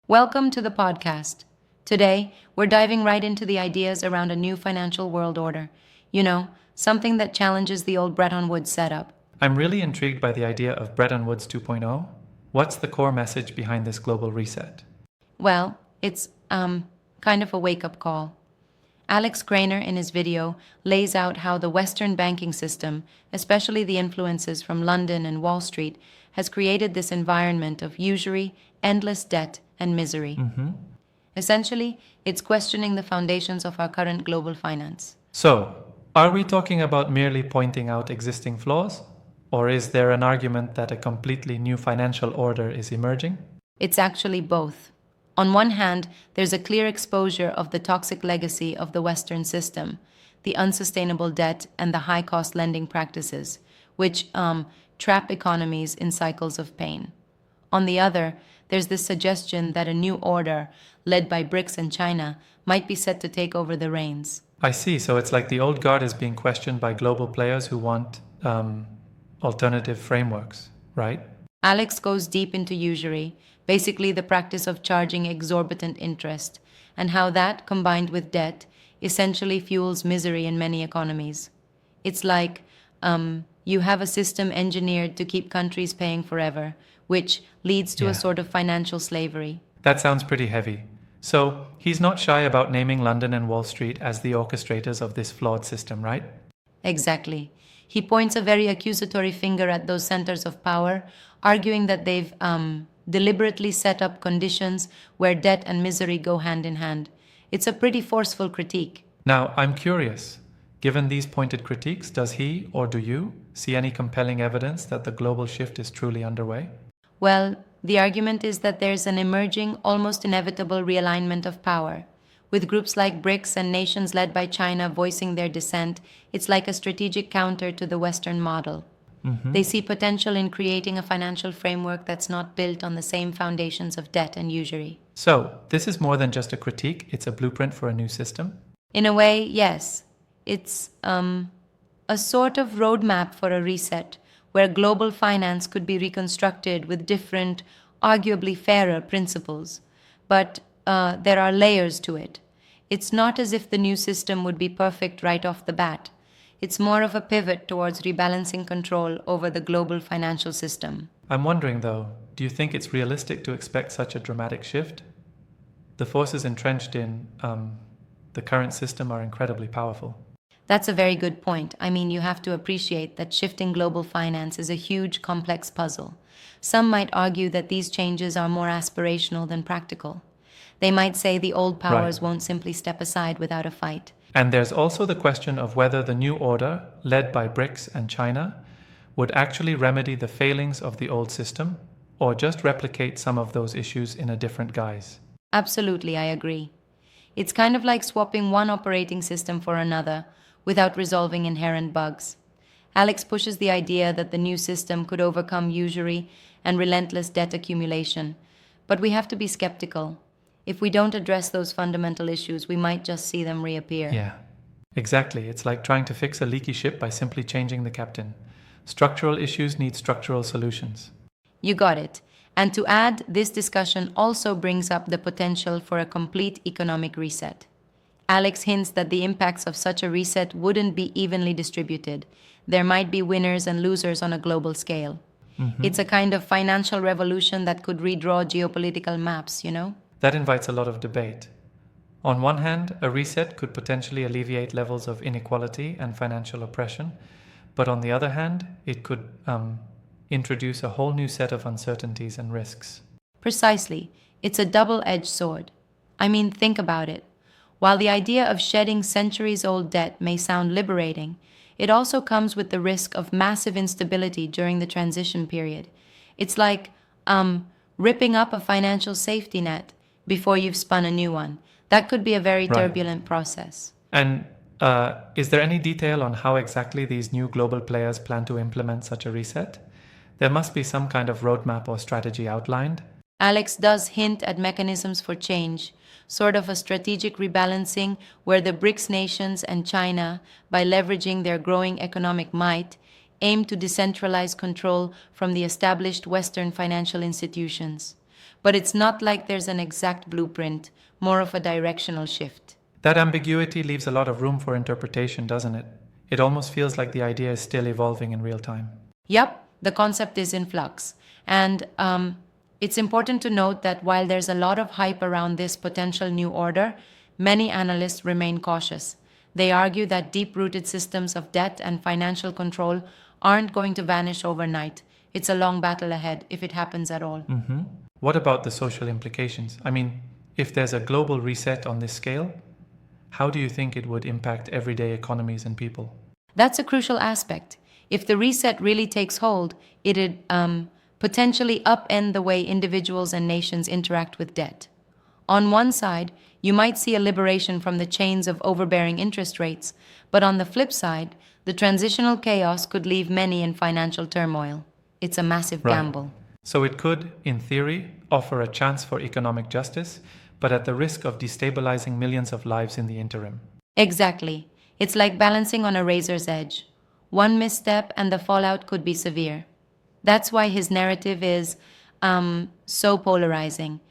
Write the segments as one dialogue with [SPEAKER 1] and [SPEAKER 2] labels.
[SPEAKER 1] Welcome to the podcast. Today, we're diving right into the ideas around a new financial world order. Something that challenges the old Bretton Woods setup.
[SPEAKER 2] I'm really intrigued by the idea of Bretton Woods 2.0. What's the core message behind this global reset?
[SPEAKER 1] Well, it's kind of a wake-up call. Alex Grainer, in his video, lays out how the Western banking system, especially the influences from London and Wall Street, has created this environment of usury, endless debt, and misery. Essentially, it's questioning the foundations of our current global finance.
[SPEAKER 2] So, are we talking about merely pointing out existing flaws? Or is there an argument that a completely new financial order is emerging?
[SPEAKER 1] It's actually both. On one hand, there's a clear exposure of the toxic legacy of the Western system, the unsustainable debt and the high-cost lending practices, which trap economies in cycles of pain. On the other, there's this suggestion that a new order, led by BRICS and China, might be set to take over the reins.
[SPEAKER 2] I see, so it's like the old guard is being questioned by global players who want alternative frameworks, right?
[SPEAKER 1] Alex goes deep into usury, basically the practice of charging exorbitant interest, and how that, combined with debt, essentially fuels misery in many economies. It's like you have a system engineered to keep countries paying forever, which leads to a sort of financial slavery.
[SPEAKER 2] That sounds pretty heavy. So, he's not shy about naming London and Wall Street as the orchestrators of this flawed system, right?
[SPEAKER 1] Exactly. He points a very accusatory finger at those centers of power, arguing that they've deliberately set up conditions where debt and misery go hand in hand. It's a pretty forceful critique.
[SPEAKER 2] Now, I'm curious. Given these pointed critiques, does he, or do you, see any compelling evidence that the global shift is truly underway?
[SPEAKER 1] Well, the argument is that there's an emerging, almost inevitable realignment of power. With groups like BRICS and nations led by China voicing their dissent, it's like a strategic counter to the Western model. They see potential in creating a financial framework that's not built on the same foundations of debt and usury.
[SPEAKER 2] So, this is more than just a critique, it's a blueprint for a new system?
[SPEAKER 1] In a way, yes. It's a sort of roadmap for a reset, where global finance could be reconstructed with different, arguably fairer principles. But there are layers to it. It's not as if the new system would be perfect right off the bat. It's more of a pivot towards rebalancing control over the global financial system.
[SPEAKER 2] I'm wondering though, do you think it's realistic to expect such a dramatic shift? The forces entrenched in the current system are incredibly powerful.
[SPEAKER 1] That's a very good point. I mean, you have to appreciate that shifting global finance is a huge, complex puzzle. Some might argue that these changes are more aspirational than practical. They might say the old powers won't simply step aside without a fight.
[SPEAKER 2] And there's also the question of whether the new order, led by BRICS and China, would actually remedy the failings of the old system, or just replicate some of those issues in a different guise.
[SPEAKER 1] Absolutely, I agree. It's kind of like swapping one operating system for another, without resolving inherent bugs. Alex pushes the idea that the new system could overcome usury and relentless debt accumulation, but we have to be skeptical. If we don't address those fundamental issues, we might just see them reappear.
[SPEAKER 2] Yeah, exactly. It's like trying to fix a leaky ship by simply changing the captain. Structural issues need structural solutions.
[SPEAKER 1] You got it. And to add, this discussion also brings up the potential for a complete economic reset. Alex hints that the impacts of such a reset wouldn't be evenly distributed. There might be winners and losers on a global scale. It's a kind of financial revolution that could redraw geopolitical maps,
[SPEAKER 2] That invites a lot of debate. On one hand, a reset could potentially alleviate levels of inequality and financial oppression, but on the other hand, it could introduce a whole new set of uncertainties and risks.
[SPEAKER 1] Precisely. It's a double-edged sword. I mean, think about it. While the idea of shedding centuries-old debt may sound liberating, it also comes with the risk of massive instability during the transition period. It's like ripping up a financial safety net before you've spun a new one. That could be a very turbulent process.
[SPEAKER 2] And is there any detail on how exactly these new global players plan to implement such a reset? There must be some kind of roadmap or strategy outlined.
[SPEAKER 1] Alex does hint at mechanisms for change, sort of a strategic rebalancing where the BRICS nations and China, by leveraging their growing economic might, aim to decentralize control from the established Western financial institutions. but it's not like there's an exact blueprint, more of a directional shift.
[SPEAKER 2] That ambiguity leaves a lot of room for interpretation, doesn't it? It almost feels like the idea is still evolving in real time.
[SPEAKER 1] Yup, the concept is in flux. And it's important to note that while there's a lot of hype around this potential new order, many analysts remain cautious. They argue that deep rooted systems of debt and financial control aren't going to vanish overnight. It's a long battle ahead, if it happens at all.
[SPEAKER 2] What about the social implications? I mean, if there's a global reset on this scale, how do you think it would impact everyday economies and people?
[SPEAKER 1] That's a crucial aspect. If the reset really takes hold, it'd potentially upend the way individuals and nations interact with debt. On one side, you might see a liberation from the chains of overbearing interest rates, but on the flip side, the transitional chaos could leave many in financial turmoil. It's a massive gamble.
[SPEAKER 2] So it could, in theory, offer a chance for economic justice, but at the risk of destabilizing millions of lives in the interim.
[SPEAKER 1] Exactly. It's like balancing on a razor's edge. One misstep and the fallout could be severe. That's why his narrative is so polarizing.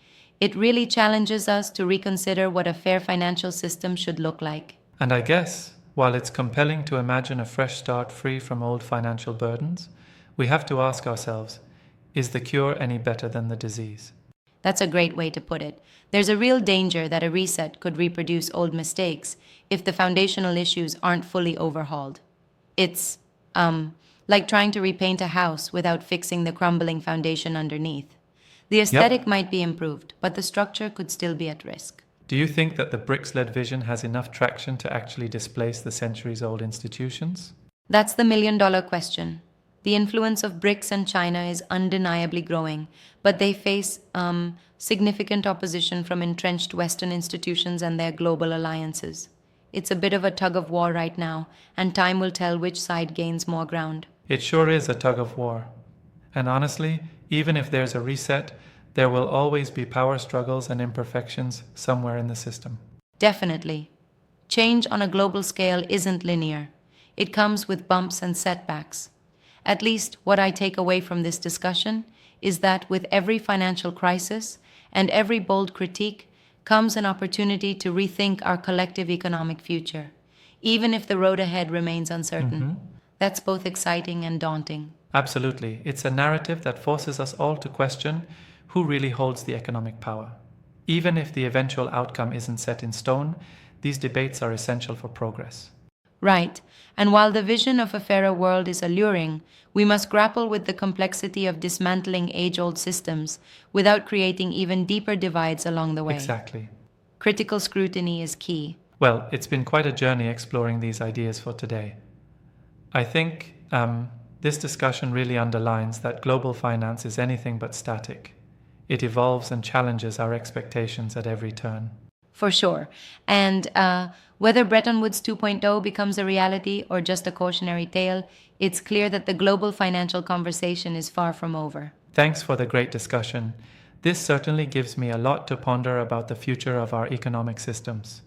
[SPEAKER 1] It really challenges us to reconsider what a fair financial system should look like.
[SPEAKER 2] And I guess, while it's compelling to imagine a fresh start free from old financial burdens, we have to ask ourselves, is the cure any better than the disease?
[SPEAKER 1] That's a great way to put it. There's a real danger that a reset could reproduce old mistakes if the foundational issues aren't fully overhauled. It's like trying to repaint a house without fixing the crumbling foundation underneath. The aesthetic might be improved, but the structure could still be at risk.
[SPEAKER 2] Do you think that the BRICS-led vision has enough traction to actually displace the centuries-old institutions?
[SPEAKER 1] That's the million-dollar question. The influence of BRICS and China is undeniably growing, but they face significant opposition from entrenched Western institutions and their global alliances. It's a bit of a tug of war right now, and time will tell which side gains more ground.
[SPEAKER 2] It sure is a tug of war. And honestly, even if there's a reset, there will always be power struggles and imperfections somewhere in the system.
[SPEAKER 1] Definitely. Change on a global scale isn't linear. It comes with bumps and setbacks. At least what I take away from this discussion is that with every financial crisis and every bold critique comes an opportunity to rethink our collective economic future, even if the road ahead remains uncertain. That's both exciting and daunting.
[SPEAKER 2] Absolutely. It's a narrative that forces us all to question who really holds the economic power. Even if the eventual outcome isn't set in stone, these debates are essential for progress.
[SPEAKER 1] Right, and while the vision of a fairer world is alluring, we must grapple with the complexity of dismantling age-old systems without creating even deeper divides along the way.
[SPEAKER 2] Exactly.
[SPEAKER 1] Critical scrutiny is key.
[SPEAKER 2] Well, it's been quite a journey exploring these ideas for today. I think this discussion really underlines that global finance is anything but static. It evolves and challenges our expectations at every turn.
[SPEAKER 1] For sure. And whether Bretton Woods 2.0 becomes a reality or just a cautionary tale, it's clear that the global financial conversation is far from over.
[SPEAKER 2] Thanks for the great discussion. This certainly gives me a lot to ponder about the future of our economic systems.